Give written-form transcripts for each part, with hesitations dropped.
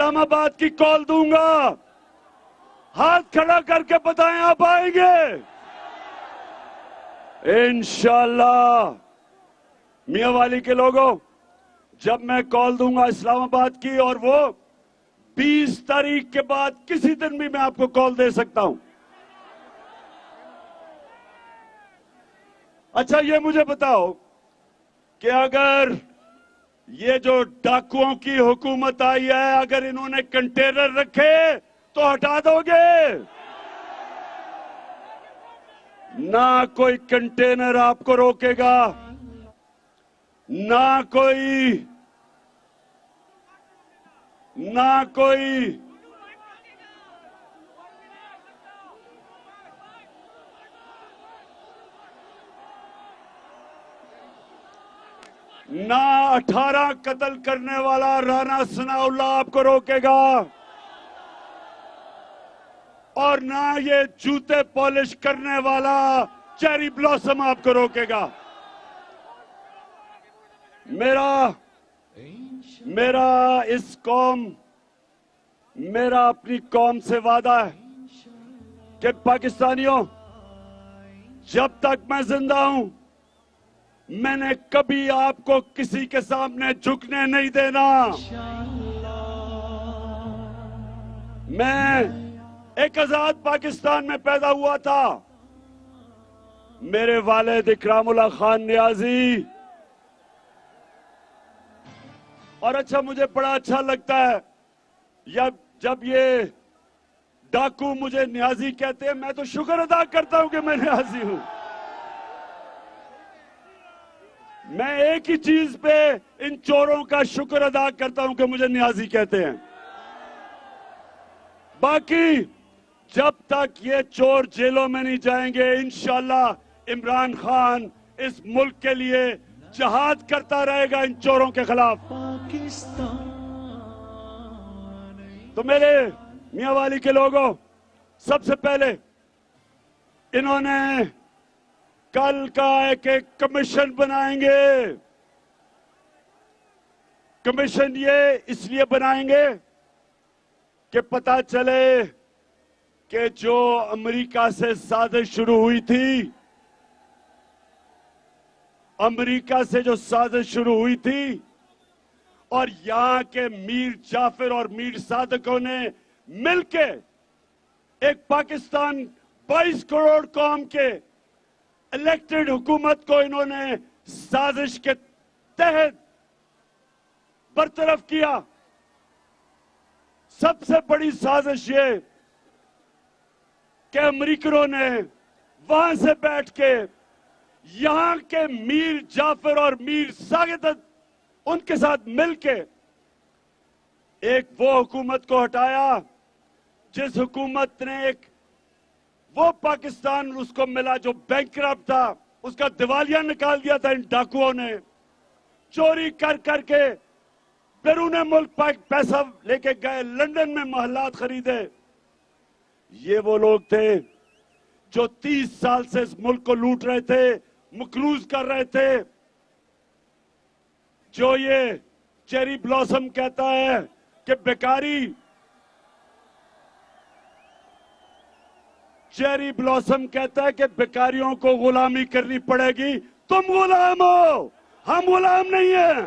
اسلام آباد کی کال دوں گا، ہاتھ کھڑا کر کے بتائیں آپ آئیں گے؟ انشاءاللہ میاں والی کے لوگوں، جب میں کال دوں گا اسلام آباد کی، اور وہ 20 تاریخ کے بعد کسی دن بھی میں آپ کو کال دے سکتا ہوں۔ اچھا یہ مجھے بتاؤ کہ اگر یہ جو ڈاکوؤں کی حکومت آئی ہے، اگر انہوں نے کنٹینر رکھے تو ہٹا دو گے؟ نہ کوئی کنٹینر آپ کو روکے گا، نہ کوئی نہ 18 قتل کرنے والا رانا ثناء اللہ آپ کو روکے گا، اور نہ یہ جوتے پالش کرنے والا چیری بلاسم آپ کو روکے گا۔ میرا اپنی قوم سے وعدہ ہے کہ پاکستانیوں، جب تک میں زندہ ہوں میں نے کبھی آپ کو کسی کے سامنے جھکنے نہیں دینا۔ میں ایک آزاد پاکستان میں پیدا ہوا تھا۔ میرے والد اکرام اللہ خان نیازی، اور اچھا مجھے بڑا اچھا لگتا ہے جب یہ ڈاکو مجھے نیازی کہتے ہیں، میں تو شکر ادا کرتا ہوں کہ میں نیازی ہوں۔ میں ایک ہی چیز پہ ان چوروں کا شکر ادا کرتا ہوں کہ مجھے نیازی کہتے ہیں۔ باقی جب تک یہ چور جیلوں میں نہیں جائیں گے، انشاءاللہ عمران خان اس ملک کے لیے جہاد کرتا رہے گا ان چوروں کے خلاف۔ تو میرے میاں والی کے لوگوں، سب سے پہلے انہوں نے کل کا ایک کمیشن بنائیں گے۔ کمیشن یہ اس لیے بنائیں گے کہ پتہ چلے کہ جو امریکہ سے سازش شروع ہوئی تھی، امریکہ سے جو سازش شروع ہوئی تھی، اور یہاں کے میر جعفر اور میر صادقوں نے مل کے ایک پاکستان 22 کروڑ قوم کے الیکٹڈ حکومت کو انہوں نے سازش کے تحت برطرف کیا۔ سب سے بڑی سازش یہ کہ امریکنوں نے وہاں سے بیٹھ کے یہاں کے میر جعفر اور میر ساغت ان کے ساتھ مل کے ایک وہ حکومت کو ہٹایا جس حکومت نے وہ پاکستان اس کو ملا جو بینکرپٹ تھا، اس کا دیوالیہ نکال دیا تھا ان ڈاکوؤں نے۔ چوری کر کر کے بیرون ملک پیسہ لے کے گئے، لندن میں محلات خریدے۔ یہ وہ لوگ تھے جو 30 سال سے اس ملک کو لوٹ رہے تھے، مقروض کر رہے تھے۔ جو یہ چیری بلاسم کہتا ہے کہ بیکاری، چیری بلاسم کہتا ہے کہ بیکاریوں کو غلامی کرنی پڑے گی۔ تم غلام ہو، ہم غلام نہیں ہیں۔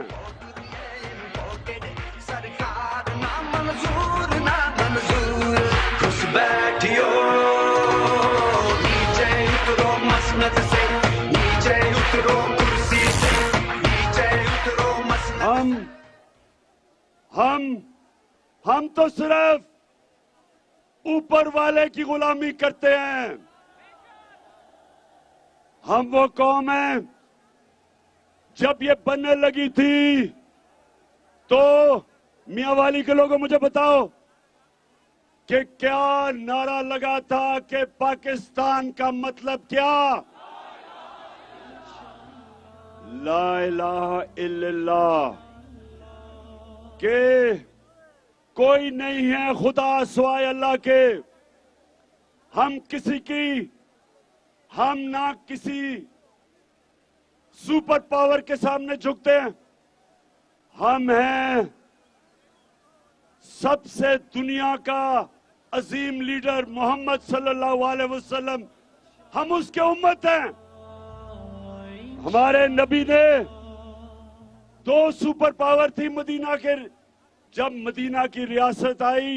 ہم تو صرف اوپر والے کی غلامی کرتے ہیں۔ ہم وہ قوم ہیں، جب یہ بننے لگی تھی تو میاں والی کے لوگوں مجھے بتاؤ کہ کیا نعرہ لگا تھا کہ پاکستان کا مطلب کیا؟ لا الہ الا اللہ، کہ کوئی نہیں ہے خدا سوائے اللہ کے۔ ہم نہ کسی سپر پاور کے سامنے جھکتے ہیں، ہم ہیں سب سے دنیا کا عظیم لیڈر محمد صلی اللہ علیہ وسلم، ہم اس کے امت ہیں۔ ہمارے نبی نے 2 سپر پاور تھی مدینہ کے، جب مدینہ کی ریاست آئی،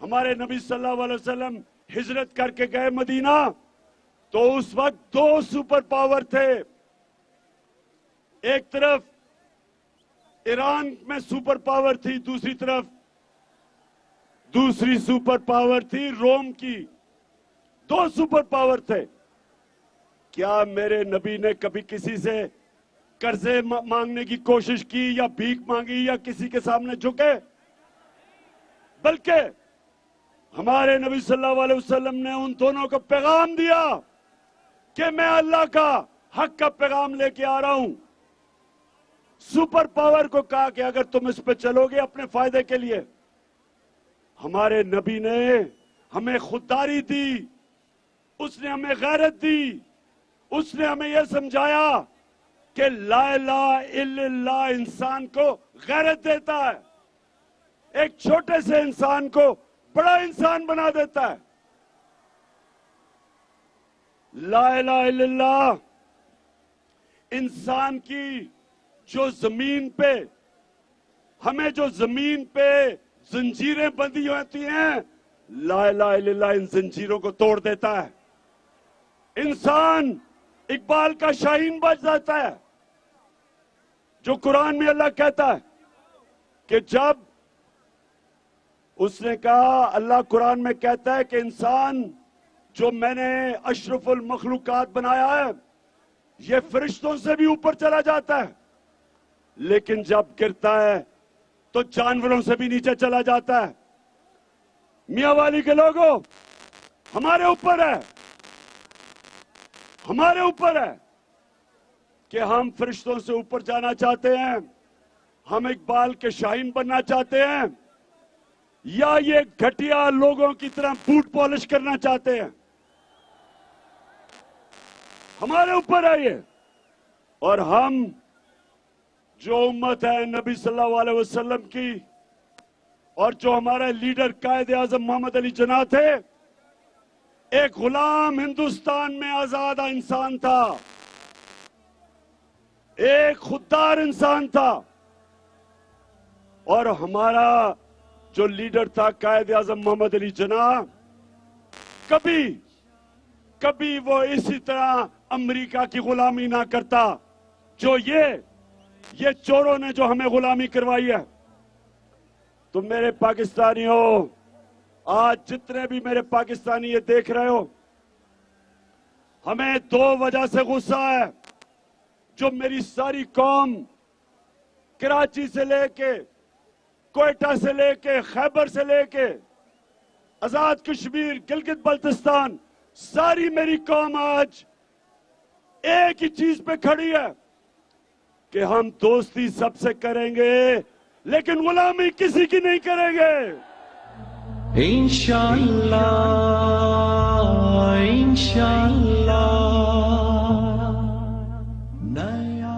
ہمارے نبی صلی اللہ علیہ وسلم ہجرت کر کے گئے مدینہ، تو اس وقت 2 سپر پاور تھے۔ ایک طرف ایران میں سپر پاور تھی، دوسری سپر پاور تھی روم کی۔ 2 سپر پاور تھے۔ کیا میرے نبی نے کبھی کسی سے قرضے مانگنے کی کوشش کی یا بھیک مانگی یا کسی کے سامنے جھکے؟ بلکہ ہمارے نبی صلی اللہ علیہ وسلم نے ان دونوں کو پیغام دیا کہ میں اللہ کا حق کا پیغام لے کے آ رہا ہوں۔ سپر پاور کو کہا کہ اگر تم اس پہ چلو گے اپنے فائدے کے لیے۔ ہمارے نبی نے ہمیں خودداری دی، اس نے ہمیں غیرت دی، اس نے ہمیں یہ سمجھایا کہ لا الہ الا اللہ انسان کو غیرت دیتا ہے، ایک چھوٹے سے انسان کو بڑا انسان بنا دیتا ہے۔ لا الہ الا اللہ انسان کی جو زمین پہ، ہمیں جو زمین پہ زنجیریں بندھی ہوتی ہیں، لا الہ الا اللہ ان زنجیروں کو توڑ دیتا ہے۔ انسان اقبال کا شاہین بن جاتا ہے، جو قرآن میں اللہ کہتا ہے کہ جب اس نے کہا، اللہ قرآن میں کہتا ہے کہ انسان جو میں نے اشرف المخلوقات بنایا ہے یہ فرشتوں سے بھی اوپر چلا جاتا ہے، لیکن جب گرتا ہے تو جانوروں سے بھی نیچے چلا جاتا ہے۔ میاں والی کے لوگوں، ہمارے اوپر ہے کہ ہم فرشتوں سے اوپر جانا چاہتے ہیں، ہم اقبال کے شاہین بننا چاہتے ہیں، یا یہ گھٹیا لوگوں کی طرح بوٹ پالش کرنا چاہتے ہیں۔ ہمارے اوپر ہے یہ۔ اور ہم جو امت ہے نبی صلی اللہ علیہ وسلم کی، اور جو ہمارے لیڈر قائد اعظم محمد علی جناح تھے، ایک غلام ہندوستان میں آزاد انسان تھا، ایک خوددار انسان تھا، اور ہمارا جو لیڈر تھا قائد اعظم محمد علی جناح، کبھی وہ اسی طرح امریکہ کی غلامی نہ کرتا جو یہ چوروں نے جو ہمیں غلامی کروائی ہے۔ تو میرے پاکستانیوں، آج جتنے بھی میرے پاکستانی یہ دیکھ رہے ہو، ہمیں 2 وجہ سے غصہ ہے۔ جو میری ساری قوم کراچی سے لے کے، کوئٹہ سے لے کے، خیبر سے لے کے، آزاد کشمیر، گلگت بلتستان، ساری میری قوم آج ایک ہی چیز پہ کھڑی ہے کہ ہم دوستی سب سے کریں گے لیکن غلامی کسی کی نہیں کریں گے۔ انشاءاللہ انشاءاللہ نیا۔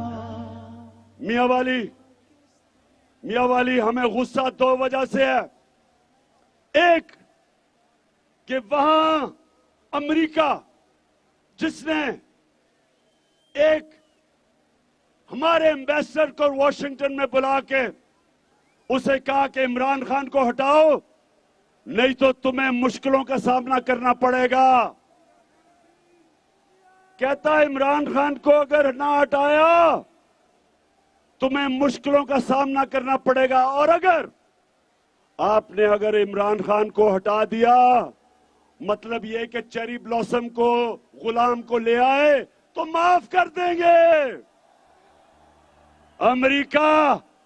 میاں والی ہمیں غصہ 2 وجہ سے ہے۔ ایک کہ وہاں امریکہ جس نے ایک ہمارے ایمبیسڈر کو واشنگٹن میں بلا کے اسے کہا کہ عمران خان کو ہٹاؤ نہیں تو تمہیں مشکلوں کا سامنا کرنا پڑے گا۔ کہتا ہے عمران خان کو اگر نہ ہٹایا تمہیں مشکلوں کا سامنا کرنا پڑے گا، اور اگر آپ نے عمران خان کو ہٹا دیا مطلب یہ کہ چیری بلاسم کو، غلام کو لے آئے تو معاف کر دیں گے۔ امریکہ،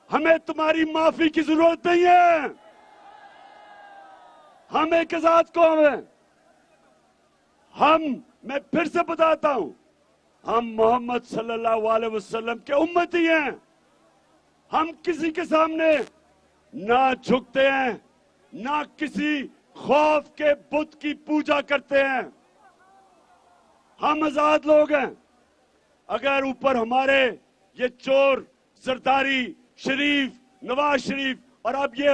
ہمیں تمہاری معافی کی ضرورت نہیں ہے، ہم ایک آزاد قوم ہیں۔ میں پھر سے بتاتا ہوں، ہم محمد صلی اللہ علیہ وسلم کے امتی ہیں۔ ہم کسی کے سامنے نہ جھکتے ہیں، نہ کسی خوف کے بت کی پوجا کرتے ہیں۔ ہم آزاد لوگ ہیں۔ اگر اوپر ہمارے یہ چور، زرداری، شریف، نواز شریف اور اب یہ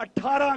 18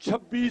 26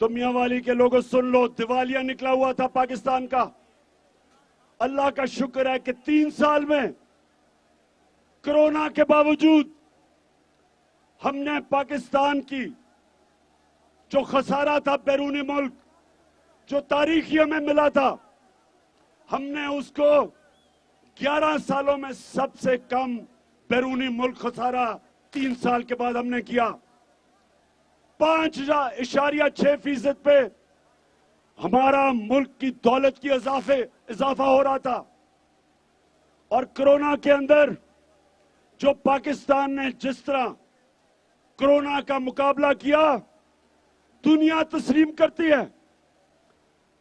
تو میاں والی کے لوگوں سن لو، دیوالیہ نکلا ہوا تھا پاکستان کا. اللہ کا شکر ہے کہ 3 سال میں کرونا کے باوجود ہم نے پاکستان کی جو خسارہ تھا بیرونی ملک، جو تاریخی ہمیں ملا تھا، ہم نے اس کو 11 سالوں میں سب سے کم بیرونی ملک خسارہ 3 سال کے بعد ہم نے کیا. 5.6% پہ ہمارا ملک کی دولت کی اضافہ ہو رہا تھا. اور کرونا کے اندر جو پاکستان نے جس طرح کرونا کا مقابلہ کیا، دنیا تسلیم کرتی ہے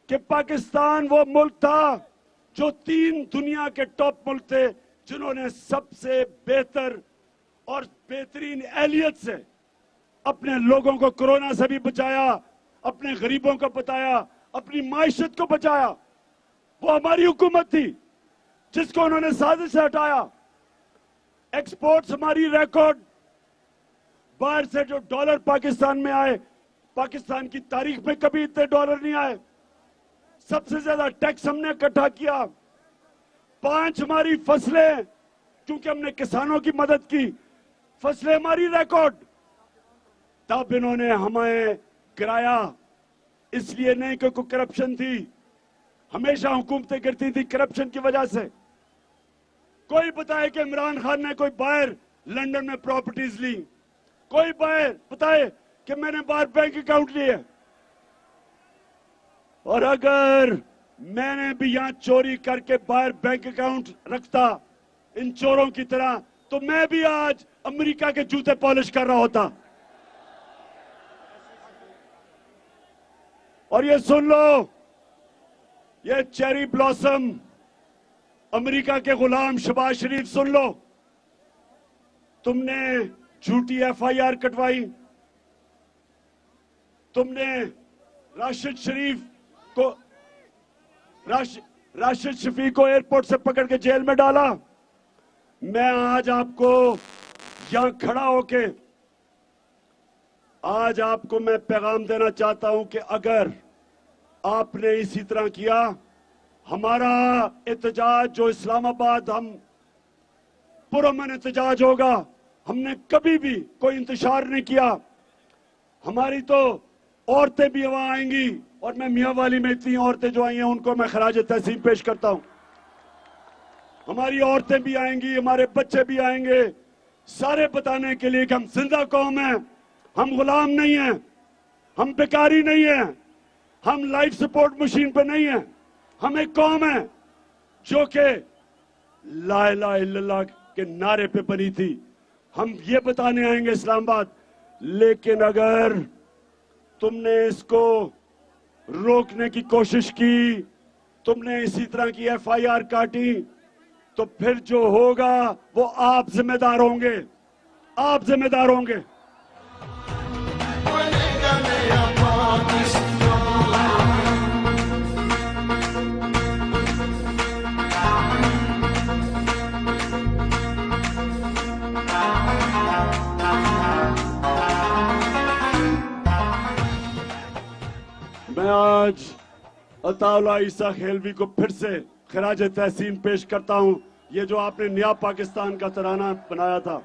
کہ پاکستان وہ ملک تھا جو 3 دنیا کے ٹاپ ملک تھے جنہوں نے سب سے بہتر اور بہترین اہلیت سے اپنے لوگوں کو کرونا سے بھی بچایا، اپنے غریبوں کو بچایا، اپنی معیشت کو بچایا. وہ ہماری حکومت تھی جس کو انہوں نے سازش سے ہٹایا. ایکسپورٹس ہماری ریکارڈ، باہر سے جو ڈالر پاکستان میں آئے، پاکستان کی تاریخ میں کبھی اتنے ڈالر نہیں آئے. سب سے زیادہ ٹیکس ہم نے اکٹھا کیا. 5 ہماری فصلیں، کیونکہ ہم نے کسانوں کی مدد کی، فصلیں ہماری ریکارڈ. تب انہوں نے ہمیں گرایا، اس لیے نہیں کہ کوئی کرپشن تھی. ہمیشہ حکومتیں کرتی تھی کرپشن کی وجہ سے. کوئی بتائے کہ عمران خان نے کوئی باہر لنڈن میں پراپرٹیز لی، کوئی باہر بتائے کہ میں نے باہر بینک اکاؤنٹ لیے. اور اگر میں نے بھی یہاں چوری کر کے باہر بینک اکاؤنٹ رکھتا ان چوروں کی طرح، تو میں بھی آج امریکہ کے جوتے پالش کر رہا ہوتا. اور یہ سن لو، یہ چیری بلاسم امریکہ کے غلام شہباز شریف، سن لو، تم نے جھوٹی FIR کٹوائی، تم نے راشد شفیق کو ایئرپورٹ سے پکڑ کے جیل میں ڈالا. میں آج آپ کو یہاں کھڑا ہو کے آج آپ کو میں پیغام دینا چاہتا ہوں کہ اگر آپ نے اسی طرح کیا، ہمارا احتجاج جو اسلام آباد ہم پرامن احتجاج ہوگا. ہم نے کبھی بھی کوئی انتشار نہیں کیا. ہماری تو عورتیں بھی وہاں آئیں گی، اور میں میاں والی میں اتنی عورتیں جو آئی ہیں ان کو میں خراج تحسین پیش کرتا ہوں. ہماری عورتیں بھی آئیں گی، ہمارے بچے بھی آئیں گے، سارے بتانے کے لیے کہ ہم زندہ قوم ہیں، ہم غلام نہیں ہیں، ہم بیکاری نہیں ہیں، ہم لائف سپورٹ مشین پہ نہیں ہیں. ہم ایک قوم ہے جو کہ لا الہ الا اللہ کے نعرے پہ بنی تھی. ہم یہ بتانے آئیں گے اسلام آباد. لیکن اگر تم نے اس کو روکنے کی کوشش کی، تم نے اسی طرح کی FIR کاٹی، تو پھر جو ہوگا وہ آپ ذمہ دار ہوں گے. آپ ذمہ دار ہوں گے. بنےگا نیا پاکستان. میں آج عطا اللہ عیسیٰ خیلوی کو پھر سے خراج تحسین پیش کرتا ہوں. یہ جو آپ نے نیا پاکستان کا ترانہ بنایا تھا،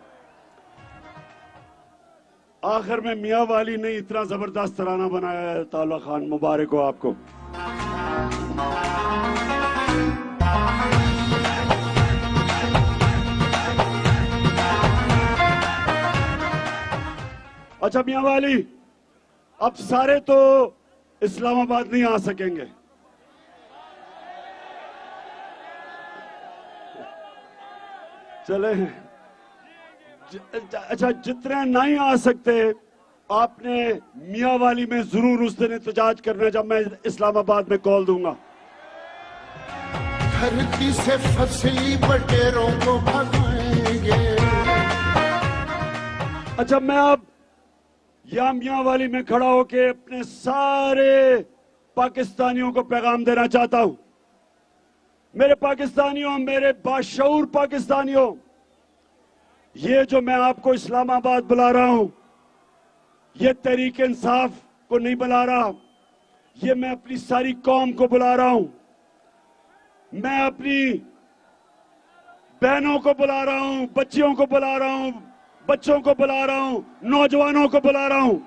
آخر میں میاں والی نے اتنا زبردست ترانہ بنایا ہے. عطا اللہ خان، مبارک ہو آپ کو. اچھا میاں والی، اب سارے تو اسلام آباد نہیں آ سکیں گے. چلیں، اچھا جتنے نہیں آ سکتے، آپ نے میاں والی میں ضرور اس دن احتجاج کرنا جب میں اسلام آباد میں کال دوں گا. دھرتی سے فصلی بٹیروں کو بھگائیں گے. اچھا میں اب یہاں میاں والی میں کھڑا ہو کے اپنے سارے پاکستانیوں کو پیغام دینا چاہتا ہوں. میرے پاکستانیوں، میرے باشعور پاکستانیوں، یہ جو میں آپ کو اسلام آباد بلا رہا ہوں، یہ تحریک انصاف کو نہیں بلا رہا، یہ میں اپنی ساری قوم کو بلا رہا ہوں، میں اپنی بہنوں کو بلا رہا ہوں، بچیوں کو بلا رہا ہوں، بچوں کو بلا رہا ہوں، نوجوانوں کو بلا رہا ہوں،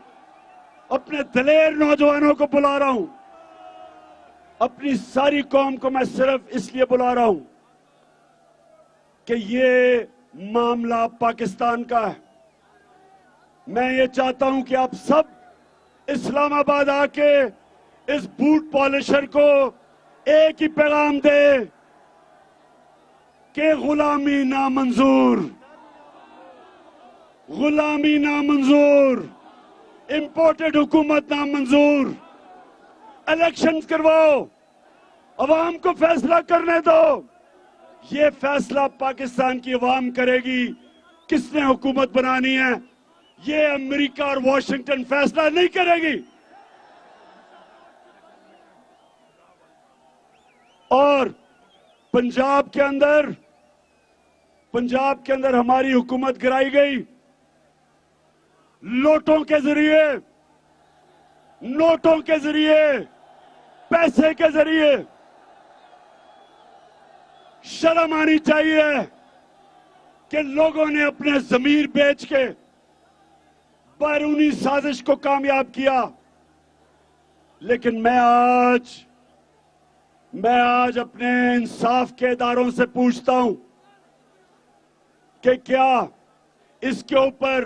اپنے دلیر نوجوانوں کو بلا رہا ہوں، اپنی ساری قوم کو میں صرف اس لیے بلا رہا ہوں کہ یہ معاملہ پاکستان کا ہے۔ میں یہ چاہتا ہوں کہ آپ سب اسلام آباد آ کے اس بوٹ پالشر کو ایک ہی پیغام دے کہ غلامی نامنظور، غلامی نامنظور، امپورٹڈ حکومت نامنظور، الیکشنز کرواؤ، عوام کو فیصلہ کرنے دو۔ یہ فیصلہ پاکستان کی عوام کرے گی کس نے حکومت بنانی ہے، یہ امریکہ اور واشنگٹن فیصلہ نہیں کرے گی۔ اور پنجاب کے اندر ہماری حکومت گرائی گئی لوٹوں کے ذریعے، نوٹوں کے ذریعے، پیسے کے ذریعے۔ شرم آنی چاہیے کہ لوگوں نے اپنے ضمیر بیچ کے بیرونی سازش کو کامیاب کیا۔ لیکن میں آج اپنے انصاف کے اداروں سے پوچھتا ہوں کہ کیا اس کے اوپر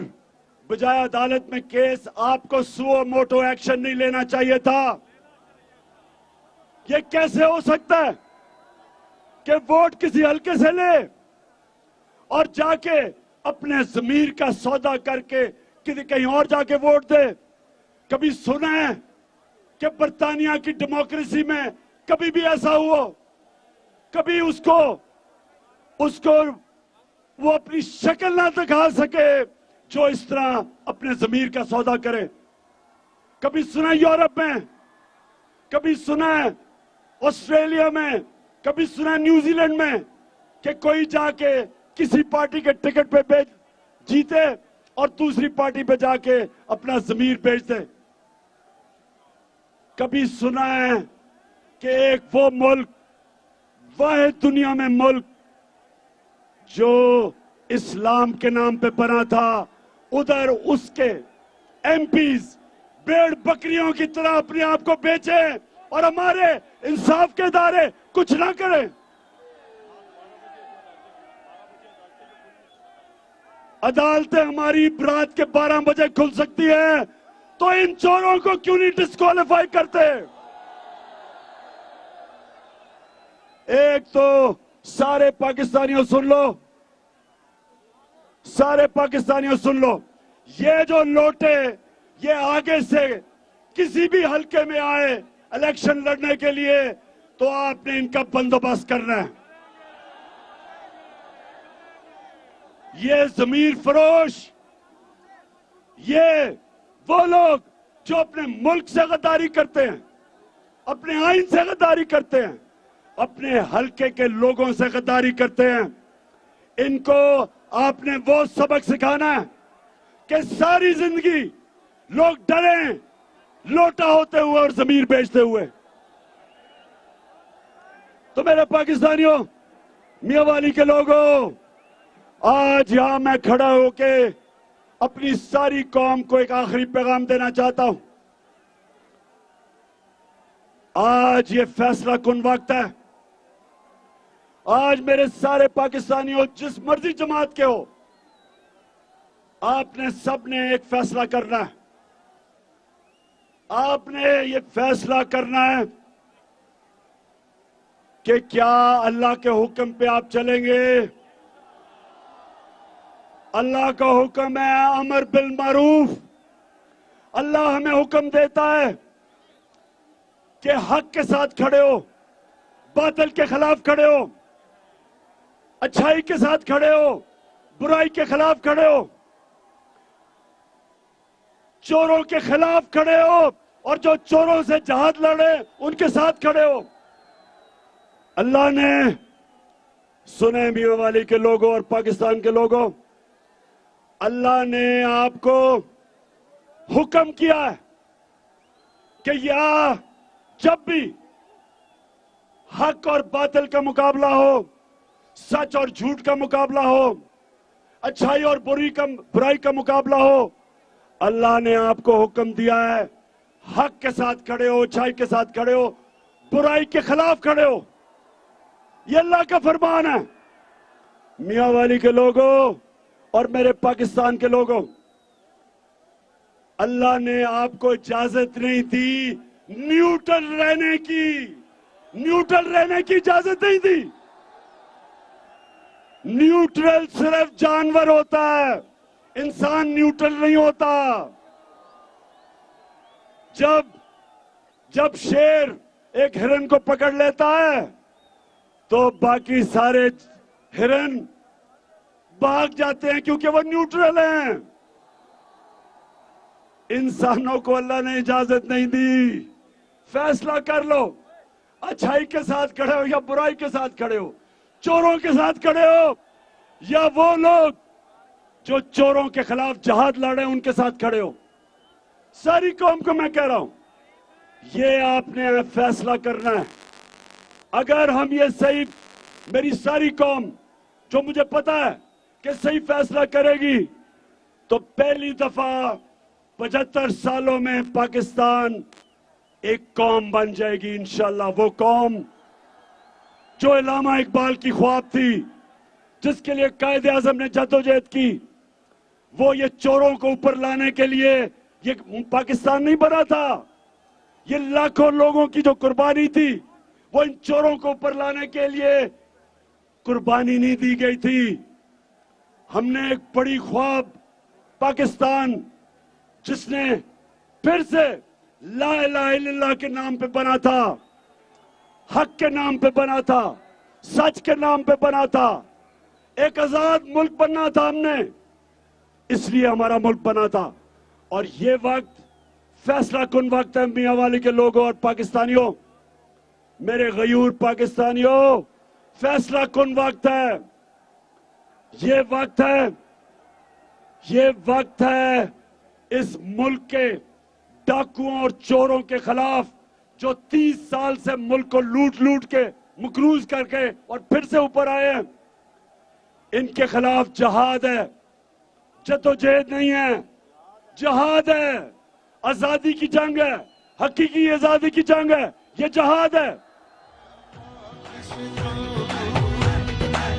بجائے عدالت میں کیس آپ کو سو موٹو ایکشن نہیں لینا چاہیے تھا؟ یہ کیسے ہو سکتا ہے کہ ووٹ کسی حلقے سے لے اور جا کے اپنے ضمیر کا سودا کر کے کہیں اور جا کے ووٹ دے؟ کبھی سنا ہے کہ برطانیہ کی ڈیموکریسی میں کبھی بھی ایسا ہوا؟ کبھی اس کو وہ اپنی شکل نہ دکھا سکے جو اس طرح اپنے ضمیر کا سودا کرے؟ کبھی سنا یورپ میں، کبھی سنا ہے آسٹریلیا میں، کبھی سنا نیوزی لینڈ میں کہ کوئی جا کے کسی پارٹی کے ٹکٹ پہ جیتے اور دوسری پارٹی پہ جا کے اپنا ضمیر بیچ دے؟ کبھی سنا ہے کہ ایک وہ ملک، واحد دنیا میں ملک جو اسلام کے نام پہ بنا تھا، ادھر اس کے ایم پیز بیڑ بکریوں کی طرح اپنے آپ کو بیچے اور ہمارے انصاف کے ادارے کچھ نہ کریں؟ عدالتیں ہماری رات کے 12 بجے کھل سکتی ہیں، تو ان چوروں کو کیوں نہیں ڈسکوالیفائی کرتے؟ ایک تو سارے پاکستانیوں سن لو، سارے پاکستانیوں سن لو، یہ جو لوٹے یہ آگے سے کسی بھی حلقے میں آئے الیکشن لڑنے کے لیے تو آپ نے ان کا بندوبست کرنا ہے۔ یہ ضمیر فروش، یہ وہ لوگ جو اپنے ملک سے غداری کرتے ہیں، اپنے آئین سے غداری کرتے ہیں، اپنے حلقے کے لوگوں سے غداری کرتے ہیں، ان کو آپ نے وہ سبق سکھانا ہے کہ ساری زندگی لوگ ڈریں لوٹا ہوتے ہوئے اور ضمیر بیچتے ہوئے۔ تو میرے پاکستانیوں، میاں والی کے لوگوں، آج یہاں میں کھڑا ہو کے اپنی ساری قوم کو ایک آخری پیغام دینا چاہتا ہوں۔ آج یہ فیصلہ کن وقت ہے۔ آج میرے سارے پاکستانیوں، جس مرضی جماعت کے ہو، آپ نے سب نے ایک فیصلہ کرنا ہے۔ آپ نے یہ فیصلہ کرنا ہے کہ کیا اللہ کے حکم پہ آپ چلیں گے؟ اللہ کا حکم ہے امر بالمعروف۔ اللہ ہمیں حکم دیتا ہے کہ حق کے ساتھ کھڑے ہو، باطل کے خلاف کھڑے ہو، اچھائی کے ساتھ کھڑے ہو، برائی کے خلاف کھڑے ہو، چوروں کے خلاف کھڑے ہو، اور جو چوروں سے جہاد لڑے ان کے ساتھ کھڑے ہو۔ اللہ نے سنے میاں والی کے لوگوں اور پاکستان کے لوگوں، اللہ نے آپ کو حکم کیا ہے کہ یہاں جب بھی حق اور باطل کا مقابلہ ہو، سچ اور جھوٹ کا مقابلہ ہو، اچھائی اور برائی کا مقابلہ ہو، اللہ نے آپ کو حکم دیا ہے حق کے ساتھ کھڑے ہو، اچھائی کے ساتھ کھڑے ہو، برائی کے خلاف کھڑے ہو. یہ اللہ کا فرمان ہے. میاں والی کے لوگوں اور میرے پاکستان کے لوگوں، اللہ نے آپ کو اجازت نہیں دی نیوٹرل رہنے کی اجازت نہیں دی. نیوٹرل صرف جانور ہوتا ہے، انسان نیوٹرل نہیں ہوتا. جب شیر ایک ہرن کو پکڑ لیتا ہے تو باقی سارے ہرن بھاگ جاتے ہیں کیونکہ وہ نیوٹرل ہیں. انسانوں کو اللہ نے اجازت نہیں دی. فیصلہ کر لو، اچھائی کے ساتھ کھڑے ہو یا برائی کے ساتھ کھڑے ہو، چوروں کے ساتھ کھڑے ہو یا وہ لوگ جو چوروں کے خلاف جہاد لڑے ان کے ساتھ کھڑے ہو. ساری قوم کو میں کہہ رہا ہوں، یہ آپ نے فیصلہ کرنا ہے. اگر ہم یہ صحیح، میری ساری قوم جو مجھے پتا ہے کہ صحیح فیصلہ کرے گی تو پہلی دفعہ 75 سالوں میں پاکستان ایک قوم بن جائے گی انشاءاللہ. وہ قوم جو علامہ اقبال کی خواب تھی، جس کے لیے قائد اعظم نے جدوجہد کی، وہ یہ چوروں کو اوپر لانے کے لیے یہ پاکستان نہیں بنا تھا. یہ لاکھوں لوگوں کی جو قربانی تھی وہ ان چوروں کو اوپر لانے کے لیے قربانی نہیں دی گئی تھی. ہم نے ایک بڑی خواب پاکستان جس نے پھر سے لا الہ الا اللہ کے نام پہ بنا تھا، حق کے نام پہ بنا تھا، سچ کے نام پہ بنا تھا، ایک آزاد ملک بننا تھا. ہم نے اس لیے ہمارا ملک بنا تھا. اور یہ وقت فیصلہ کن وقت ہے میاں والی کے لوگوں اور پاکستانیوں، میرے غیور پاکستانیوں، فیصلہ کن وقت ہے. یہ وقت ہے اس ملک کے ڈاکوؤں اور چوروں کے خلاف جو 30 سال سے ملک کو لوٹ کے مقروض کر کے اور پھر سے اوپر آئے ہیں. ان کے خلاف جہاد ہے، جدوجہد نہیں ہے، جہاد ہے. آزادی کی جنگ ہے، حقیقی آزادی کی جنگ ہے، یہ جہاد ہے.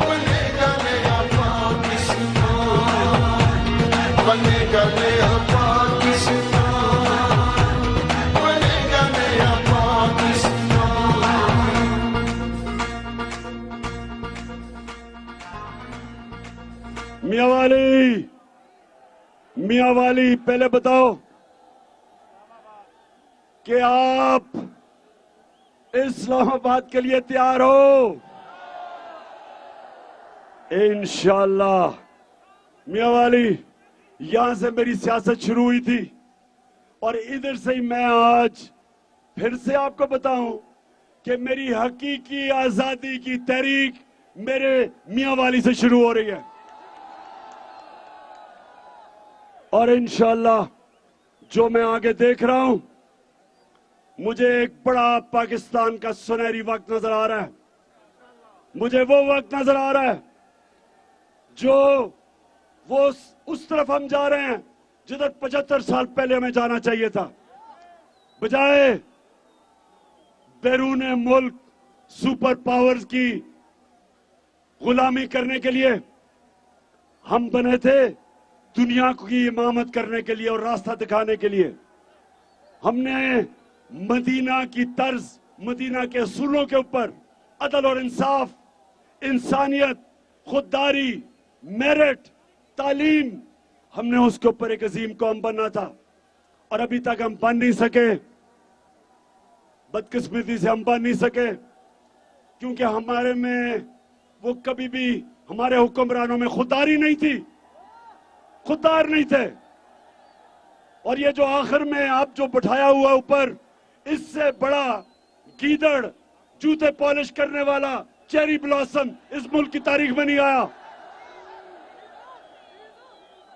بنےگا نیا پاکستان، بنےگا نیا پاکستان. میاں والی پہلے بتاؤ کہ آپ اسلام آباد کے لیے تیار ہو؟ انشاءاللہ. میاں والی، یہاں سے میری سیاست شروع ہوئی تھی اور ادھر سے ہی میں آج پھر سے آپ کو بتاؤں کہ میری حقیقی آزادی کی تحریک میرے میاں والی سے شروع ہو رہی ہے. اور انشاءاللہ جو میں آگے دیکھ رہا ہوں، مجھے ایک بڑا پاکستان کا سنہری وقت نظر آ رہا ہے. مجھے وہ وقت نظر آ رہا ہے جو وہ اس طرف ہم جا رہے ہیں جدھر 75 سال پہلے ہمیں جانا چاہیے تھا. بجائے بیرون ملک سپر پاورز کی غلامی کرنے کے لیے، ہم بنے تھے دنیا کی امامت کرنے کے لیے اور راستہ دکھانے کے لیے. ہم نے مدینہ کی طرز، مدینہ کے اصولوں کے اوپر عدل اور انصاف، انسانیت، خودداری، میرٹ، تعلیم، ہم نے اس کے اوپر ایک عظیم قوم بننا تھا. اور ابھی تک ہم بن نہیں سکے. بدقسمتی سے ہم بن نہیں سکے کیونکہ ہمارے میں وہ کبھی بھی ہمارے حکمرانوں میں خودداری نہیں تھی، خوددار نہیں تھے. اور یہ جو آخر میں آپ جو بٹھایا ہوا اوپر، اس سے بڑا گیدڑ، جوتے پالش کرنے والا، چیری بلاسم اس ملک کی تاریخ میں نہیں آیا.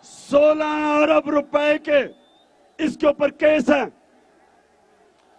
16 ارب روپے کے اس کے اوپر کیس ہیں.